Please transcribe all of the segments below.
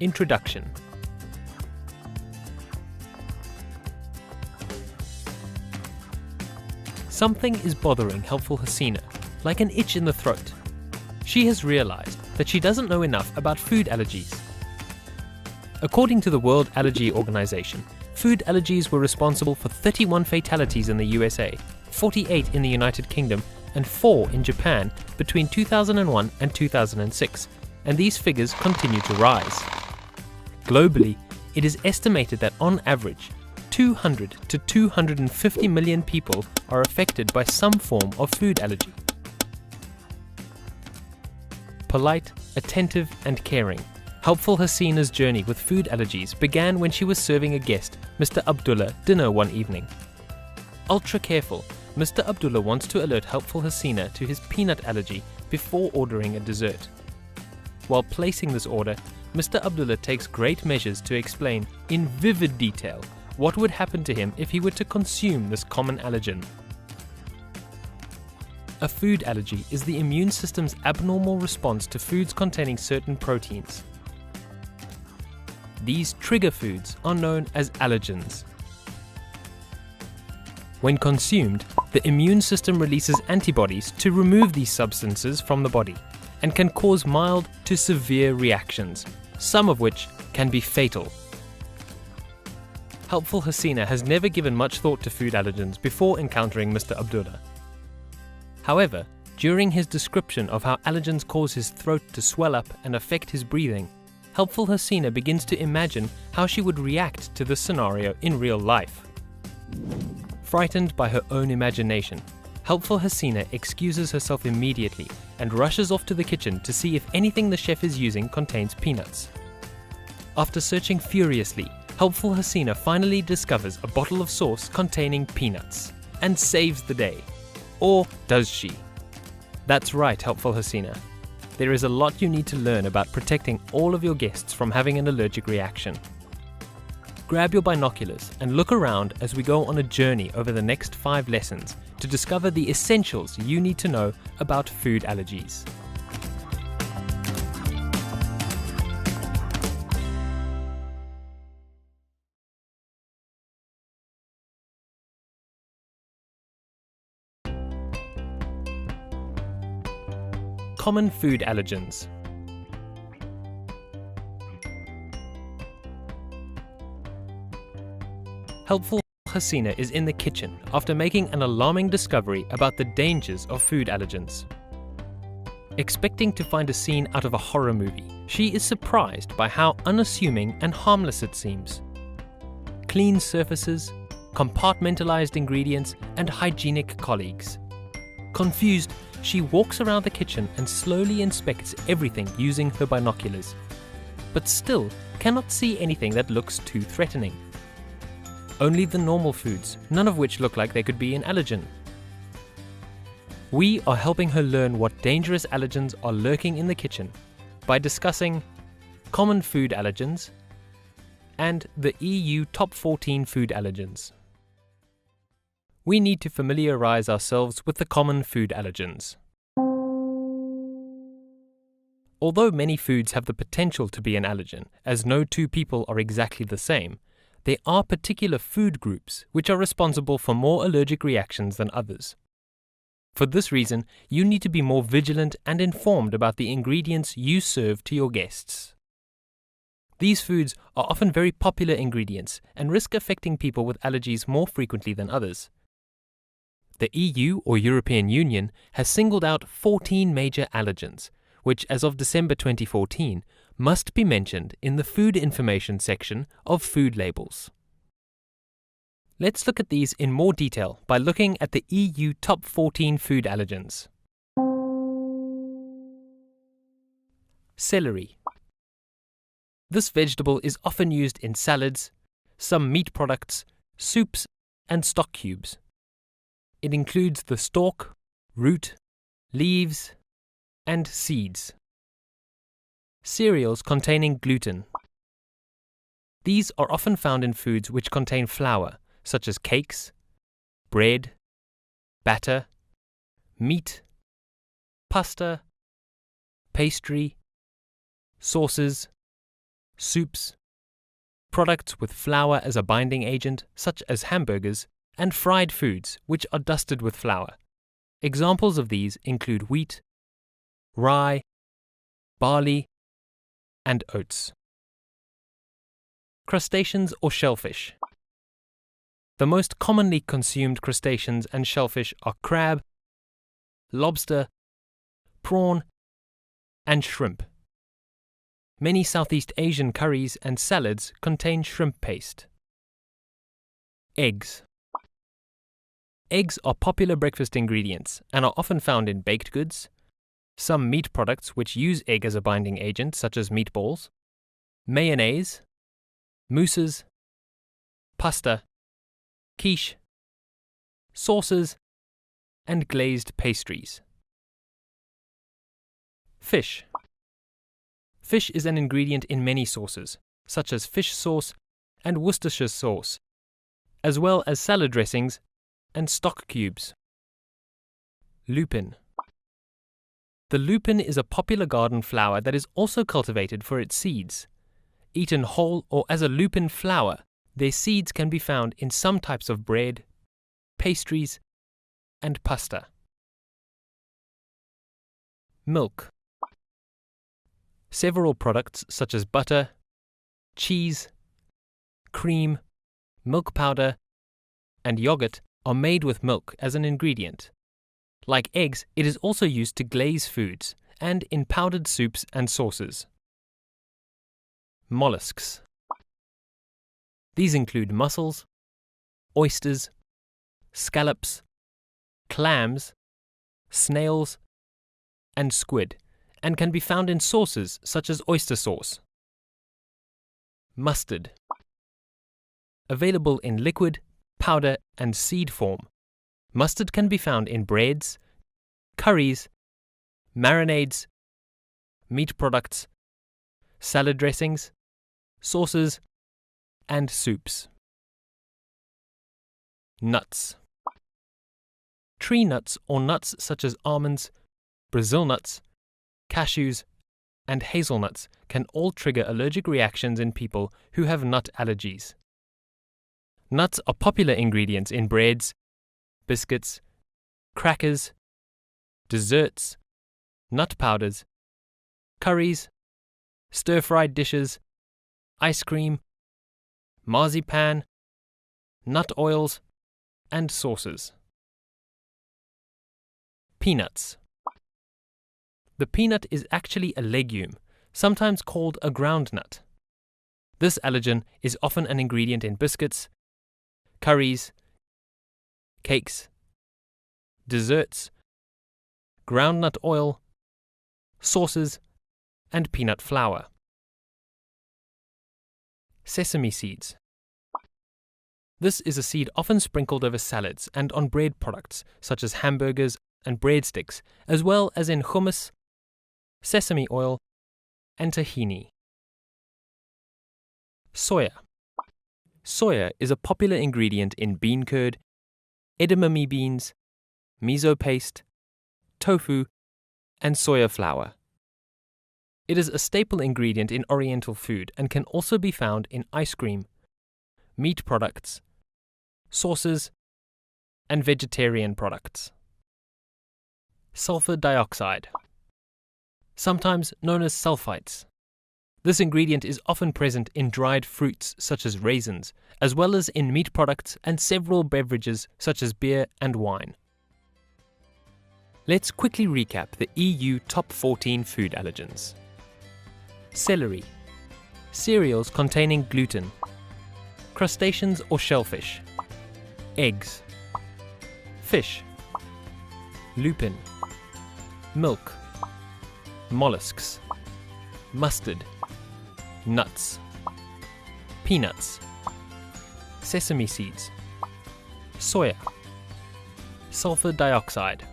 Introduction. Something is bothering Helpful Hasina, like an itch in the throat. She has realized that she doesn't know enough about food allergies. According to the World Allergy Organization, food allergies were responsible for 31 fatalities in the USA, 48 in the United Kingdom, and 4 in Japan between 2001 and 2006, and these figures continue to rise. Globally, it is estimated that on average, 200 to 250 million people are affected by some form of food allergy. Polite, attentive and caring, Helpful Hasina's journey with food allergies began when she was serving a guest, Mr. Abdullah, dinner one evening. Ultra careful, Mr. Abdullah wants to alert Helpful Hasina to his peanut allergy before ordering a dessert. While placing this order, Mr. Abdullah takes great measures to explain in vivid detail what would happen to him if he were to consume this common allergen. A food allergy is the immune system's abnormal response to foods containing certain proteins. These trigger foods are known as allergens. When consumed, the immune system releases antibodies to remove these substances from the body and can cause mild to severe reactions, some of which can be fatal. Helpful Hasina has never given much thought to food allergens before encountering Mr. Abdullah. However, during his description of how allergens cause his throat to swell up and affect his breathing, Helpful Hasina begins to imagine how she would react to this scenario in real life. Frightened by her own imagination, Helpful Hasina excuses herself immediately and rushes off to the kitchen to see if anything the chef is using contains peanuts. After searching furiously, Helpful Hasina finally discovers a bottle of sauce containing peanuts and saves the day. Or does she? That's right, Helpful Hasina. There is a lot you need to learn about protecting all of your guests from having an allergic reaction. Grab your binoculars and look around as we go on a journey over the next 5 lessons to discover the essentials you need to know about food allergies. Common food allergens. Helpful Hasina is in the kitchen after making an alarming discovery about the dangers of food allergens. Expecting to find a scene out of a horror movie, she is surprised by how unassuming and harmless it seems. Clean surfaces, compartmentalized ingredients, and hygienic colleagues. Confused, she walks around the kitchen and slowly inspects everything using her binoculars, but still cannot see anything that looks too threatening. Only the normal foods, none of which look like they could be an allergen. We are helping her learn what dangerous allergens are lurking in the kitchen by discussing common food allergens and the EU top 14 food allergens. We need to familiarize ourselves with the common food allergens. Although many foods have the potential to be an allergen, as no two people are exactly the same, there are particular food groups which are responsible for more allergic reactions than others. For this reason, you need to be more vigilant and informed about the ingredients you serve to your guests. These foods are often very popular ingredients and risk affecting people with allergies more frequently than others. The EU or European Union has singled out 14 major allergens, which as of December 2014 must be mentioned in the food information section of food labels. Let's look at these in more detail by looking at the EU top 14 food allergens. Celery. This vegetable is often used in salads, some meat products, soups, and stock cubes. It includes the stalk, root, leaves, and seeds. Cereals containing gluten. These are often found in foods which contain flour, such as cakes, bread, batter, meat, pasta, pastry, sauces, soups, products with flour as a binding agent, such as hamburgers, and fried foods, which are dusted with flour. Examples of these include wheat, rye, barley, and oats. Crustaceans or shellfish. The most commonly consumed crustaceans and shellfish are crab, lobster, prawn, and shrimp. Many Southeast Asian curries and salads contain shrimp paste. Eggs. Eggs are popular breakfast ingredients and are often found in baked goods, some meat products which use egg as a binding agent, such as meatballs, mayonnaise, mousses, pasta, quiche, sauces, and glazed pastries. Fish. Fish is an ingredient in many sauces, such as fish sauce and Worcestershire sauce, as well as salad dressings and stock cubes. Lupin. The lupin is a popular garden flower that is also cultivated for its seeds. Eaten whole or as a lupin flower, their seeds can be found in some types of bread, pastries, and pasta. Milk. Several products such as butter, cheese, cream, milk powder, and yogurt are made with milk as an ingredient. Like eggs, it is also used to glaze foods and in powdered soups and sauces. Mollusks. These include mussels, oysters, scallops, clams, snails, and squid, and can be found in sauces such as oyster sauce. Mustard. Available in liquid, powder, and seed form, mustard can be found in breads, curries, marinades, meat products, salad dressings, sauces, and soups. Nuts. Tree nuts or nuts such as almonds, Brazil nuts, cashews, and hazelnuts can all trigger allergic reactions in people who have nut allergies. Nuts are popular ingredients in breads, biscuits, crackers, desserts, nut powders, curries, stir-fried dishes, ice cream, marzipan, nut oils, and sauces. Peanuts. The peanut is actually a legume, sometimes called a groundnut. This allergen is often an ingredient in biscuits, curries, cakes, desserts, groundnut oil, sauces, and peanut flour. Sesame seeds. This is a seed often sprinkled over salads and on bread products such as hamburgers and breadsticks, as well as in hummus, sesame oil, and tahini. Soya. Soya is a popular ingredient in bean curd, edamame beans, miso paste, tofu, and soya flour. It is a staple ingredient in Oriental food and can also be found in ice cream, meat products, sauces, and vegetarian products. Sulfur dioxide, sometimes known as sulfites. This ingredient is often present in dried fruits such as raisins, as well as in meat products and several beverages such as beer and wine. Let's quickly recap the EU top 14 food allergens. Celery. Cereals containing gluten. Crustaceans or shellfish. Eggs. Fish. Lupin. Milk. Mollusks. Mustard. Nuts. Peanuts. Sesame seeds. Soya. Sulfur dioxide.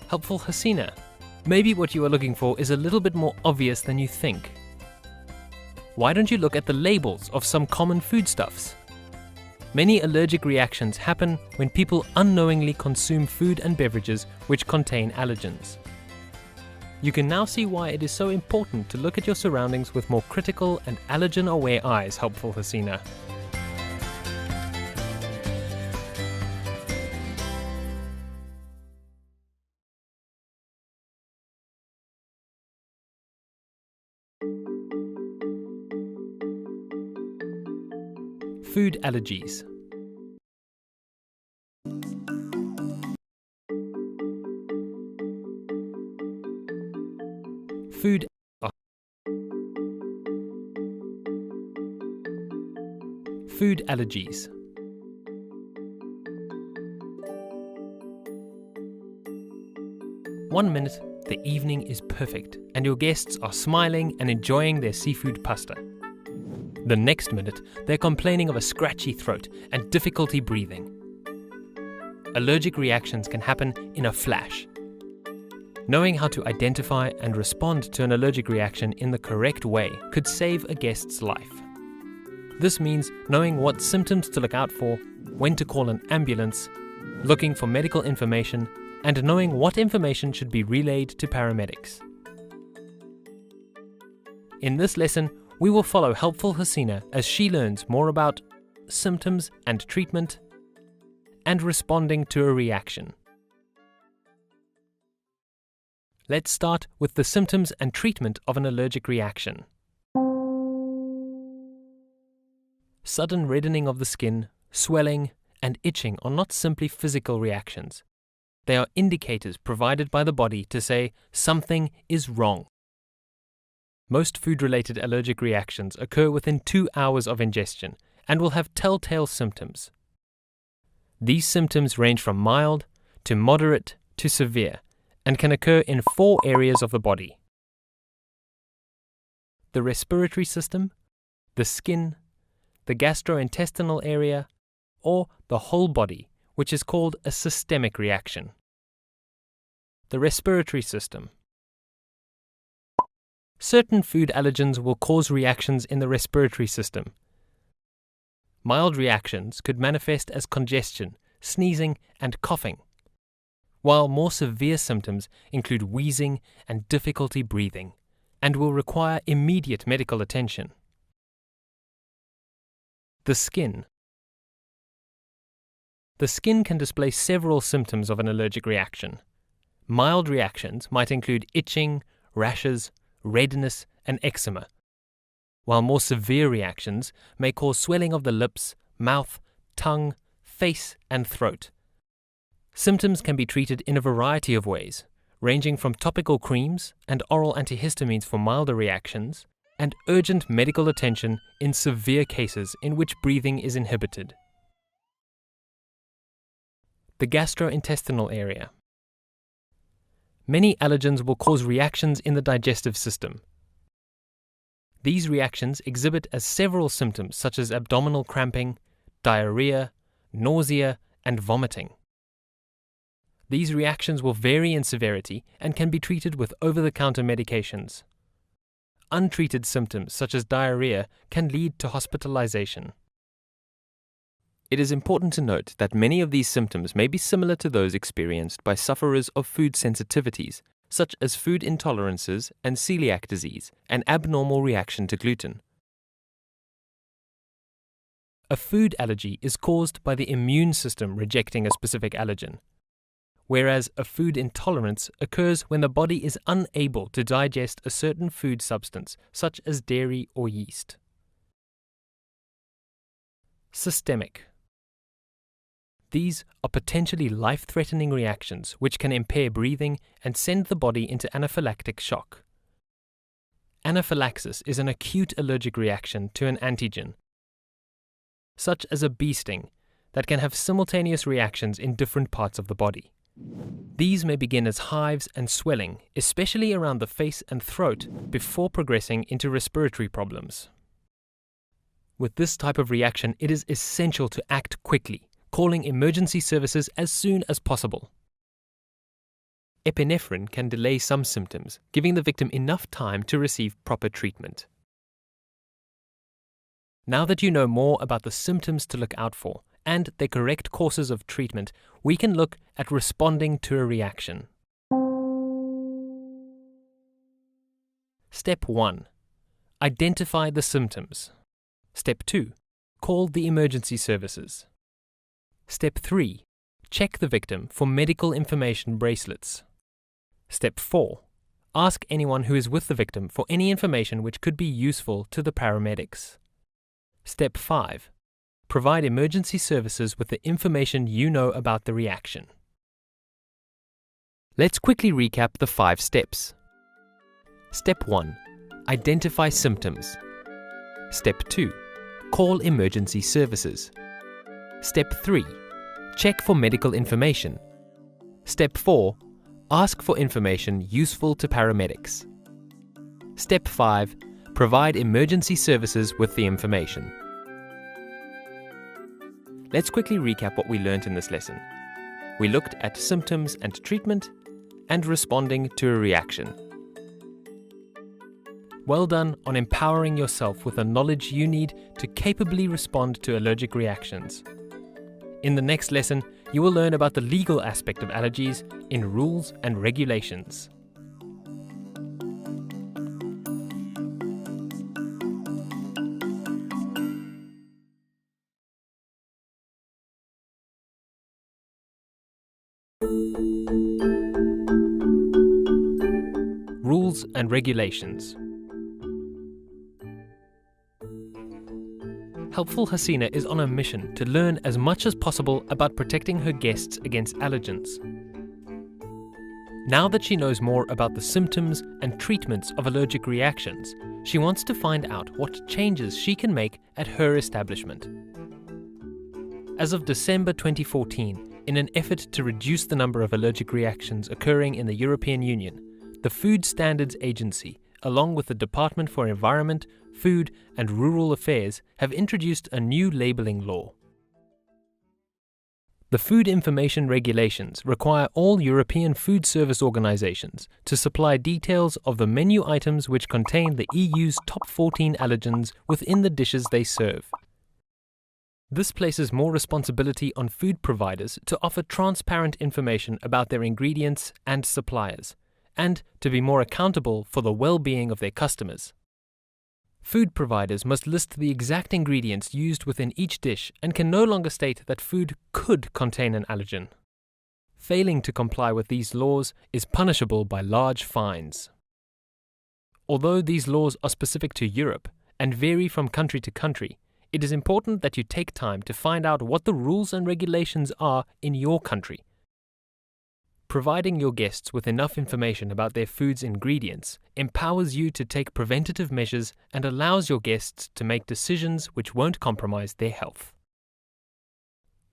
Helpful, Hasina? Maybe what you are looking for is a little bit more obvious than you think. Why don't you look at the labels of some common foodstuffs? Many allergic reactions happen when people unknowingly consume food and beverages which contain allergens. You can now see why it is so important to look at your surroundings with more critical and allergen-aware eyes, helpful Hasina. Food allergies. Food allergies. One minute, the evening is perfect and your guests are smiling and enjoying their seafood pasta. The next minute, they're complaining of a scratchy throat and difficulty breathing. Allergic reactions can happen in a flash. Knowing how to identify and respond to an allergic reaction in the correct way could save a guest's life. This means knowing what symptoms to look out for, when to call an ambulance, looking for medical information, and knowing what information should be relayed to paramedics. In this lesson, we will follow helpful Hasina as she learns more about symptoms and treatment and responding to a reaction. Let's start with the symptoms and treatment of an allergic reaction. Sudden reddening of the skin, swelling, and itching are not simply physical reactions. They are indicators provided by the body to say something is wrong. Most food-related allergic reactions occur within 2 hours of ingestion and will have telltale symptoms. These symptoms range from mild to moderate to severe and can occur in 4 areas of the body: the respiratory system, the skin, the gastrointestinal area, or the whole body, which is called a systemic reaction. The respiratory system. Certain food allergens will cause reactions in the respiratory system. Mild reactions could manifest as congestion, sneezing, and coughing, while more severe symptoms include wheezing and difficulty breathing, and will require immediate medical attention. The skin. The skin can display several symptoms of an allergic reaction. Mild reactions might include itching, rashes, redness, and eczema, while more severe reactions may cause swelling of the lips, mouth, tongue, face, and throat. Symptoms can be treated in a variety of ways, ranging from topical creams and oral antihistamines for milder reactions, and urgent medical attention in severe cases in which breathing is inhibited. The gastrointestinal area. Many allergens will cause reactions in the digestive system. These reactions exhibit as several symptoms such as abdominal cramping, diarrhea, nausea, and vomiting. These reactions will vary in severity and can be treated with over-the-counter medications. Untreated symptoms such as diarrhea can lead to hospitalization. It is important to note that many of these symptoms may be similar to those experienced by sufferers of food sensitivities, such as food intolerances and celiac disease, an abnormal reaction to gluten. A food allergy is caused by the immune system rejecting a specific allergen, whereas a food intolerance occurs when the body is unable to digest a certain food substance, such as dairy or yeast. Systemic. These are potentially life-threatening reactions which can impair breathing and send the body into anaphylactic shock. Anaphylaxis is an acute allergic reaction to an antigen, such as a bee sting, that can have simultaneous reactions in different parts of the body. These may begin as hives and swelling, especially around the face and throat, before progressing into respiratory problems. With this type of reaction, it is essential to act quickly, calling emergency services as soon as possible. Epinephrine can delay some symptoms, giving the victim enough time to receive proper treatment. Now that you know more about the symptoms to look out for and their correct courses of treatment, we can look at responding to a reaction. Step 1. Identify the symptoms. Step 2. Call the emergency services. Step 3. Check the victim for medical information bracelets. Step 4. Ask anyone who is with the victim for any information which could be useful to the paramedics. Step 5. Provide emergency services with the information you know about the reaction. Let's quickly recap the 5 steps. Step 1. Identify symptoms. Step 2. Call emergency services. Step 3. Check for medical information. Step 4. Ask for information useful to paramedics. Step 5. Provide emergency services with the information. Let's quickly recap what we learned in this lesson. We looked at symptoms and treatment, and responding to a reaction. Well done on empowering yourself with the knowledge you need to capably respond to allergic reactions. In the next lesson, you will learn about the legal aspect of allergies in rules and regulations. Rules and regulations. Helpful Hasina is on a mission to learn as much as possible about protecting her guests against allergens. Now that she knows more about the symptoms and treatments of allergic reactions, she wants to find out what changes she can make at her establishment. As of December 2014, in an effort to reduce the number of allergic reactions occurring in the European Union, the Food Standards Agency, along with the Department for Environment, Food and Rural Affairs, have introduced a new labelling law. The Food Information Regulations require all European food service organizations to supply details of the menu items which contain the EU's top 14 allergens within the dishes they serve. This places more responsibility on food providers to offer transparent information about their ingredients and suppliers, and to be more accountable for the well-being of their customers. Food providers must list the exact ingredients used within each dish and can no longer state that food could contain an allergen. Failing to comply with these laws is punishable by large fines. Although these laws are specific to Europe and vary from country to country, it is important that you take time to find out what the rules and regulations are in your country. Providing your guests with enough information about their food's ingredients empowers you to take preventative measures and allows your guests to make decisions which won't compromise their health.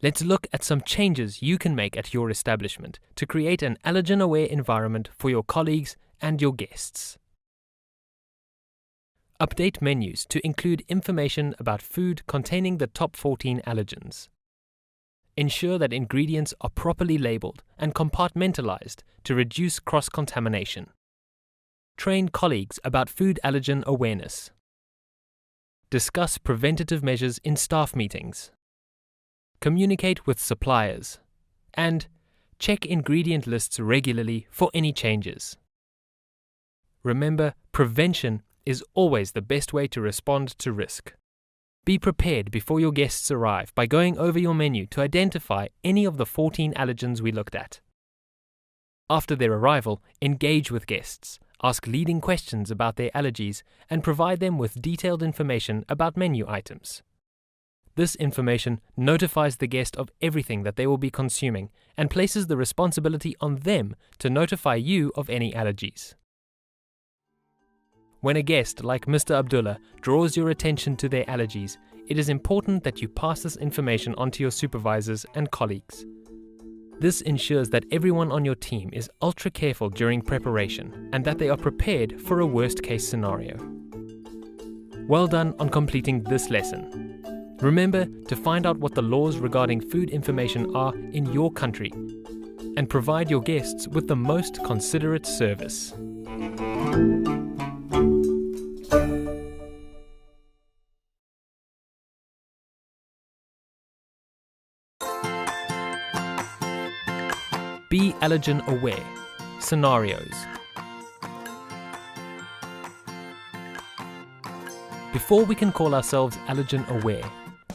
Let's look at some changes you can make at your establishment to create an allergen-aware environment for your colleagues and your guests. Update menus to include information about food containing the top 14 allergens. Ensure that ingredients are properly labeled and compartmentalized to reduce cross-contamination. Train colleagues about food allergen awareness. Discuss preventative measures in staff meetings. Communicate with suppliers. And check ingredient lists regularly for any changes. Remember, prevention is always the best way to respond to risk. Be prepared before your guests arrive by going over your menu to identify any of the 14 allergens we looked at. After their arrival, engage with guests, ask leading questions about their allergies, and provide them with detailed information about menu items. This information notifies the guest of everything that they will be consuming and places the responsibility on them to notify you of any allergies. When a guest like Mr. Abdullah draws your attention to their allergies, it is important that you pass this information on to your supervisors and colleagues. This ensures that everyone on your team is ultra careful during preparation and that they are prepared for a worst-case scenario. Well done on completing this lesson. Remember to find out what the laws regarding food information are in your country and provide your guests with the most considerate service. Be allergen aware. Scenarios. Before we can call ourselves allergen aware,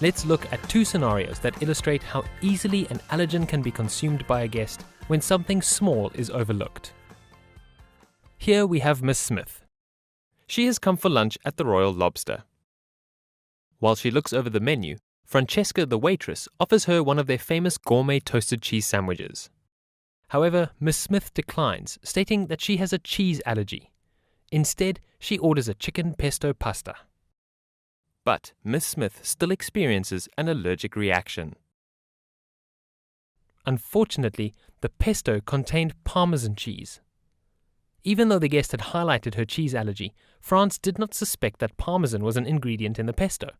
let's look at two scenarios that illustrate how easily an allergen can be consumed by a guest when something small is overlooked. Here we have Miss Smith. She has come for lunch at the Royal Lobster. While she looks over the menu, Francesca, the waitress, offers her one of their famous gourmet toasted cheese sandwiches. However, Miss Smith declines, stating that she has a cheese allergy. Instead, she orders a chicken pesto pasta. But Miss Smith still experiences an allergic reaction. Unfortunately, the pesto contained Parmesan cheese. Even though the guest had highlighted her cheese allergy, France did not suspect that Parmesan was an ingredient in the pesto.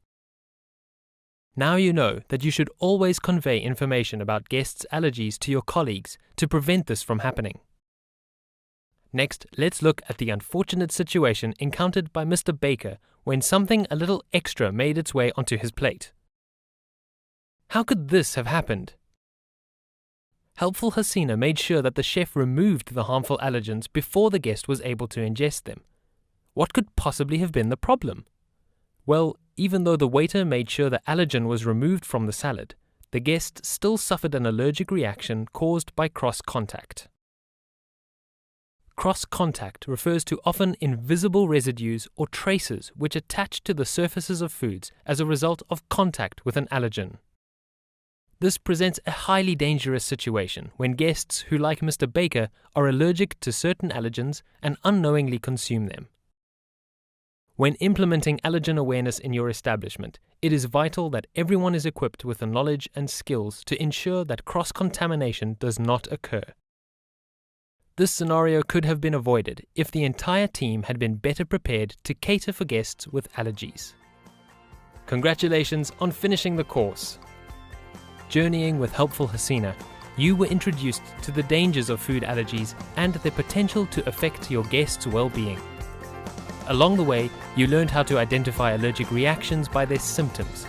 Now you know that you should always convey information about guests' allergies to your colleagues to prevent this from happening. Next, let's look at the unfortunate situation encountered by Mr. Baker when something a little extra made its way onto his plate. How could this have happened? Helpful Hasina made sure that the chef removed the harmful allergens before the guest was able to ingest them. What could possibly have been the problem? Well, even though the waiter made sure the allergen was removed from the salad, the guest still suffered an allergic reaction caused by cross-contact. Cross-contact refers to often invisible residues or traces which attach to the surfaces of foods as a result of contact with an allergen. This presents a highly dangerous situation when guests who, like Mr. Baker, are allergic to certain allergens and unknowingly consume them. When implementing allergen awareness in your establishment, it is vital that everyone is equipped with the knowledge and skills to ensure that cross-contamination does not occur. This scenario could have been avoided if the entire team had been better prepared to cater for guests with allergies. Congratulations on finishing the course. Journeying with Helpful Hasina, you were introduced to the dangers of food allergies and their potential to affect your guests' well-being. Along the way, you learned how to identify allergic reactions by their symptoms,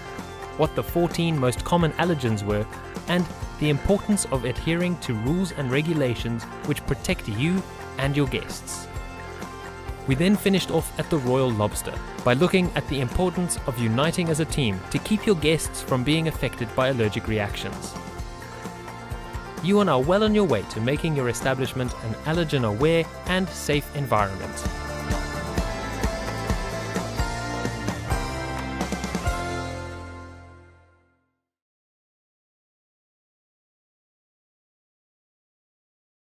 what the 14 most common allergens were, and the importance of adhering to rules and regulations which protect you and your guests. We then finished off at the Royal Lobster by looking at the importance of uniting as a team to keep your guests from being affected by allergic reactions. You are now well on your way to making your establishment an allergen-aware and safe environment.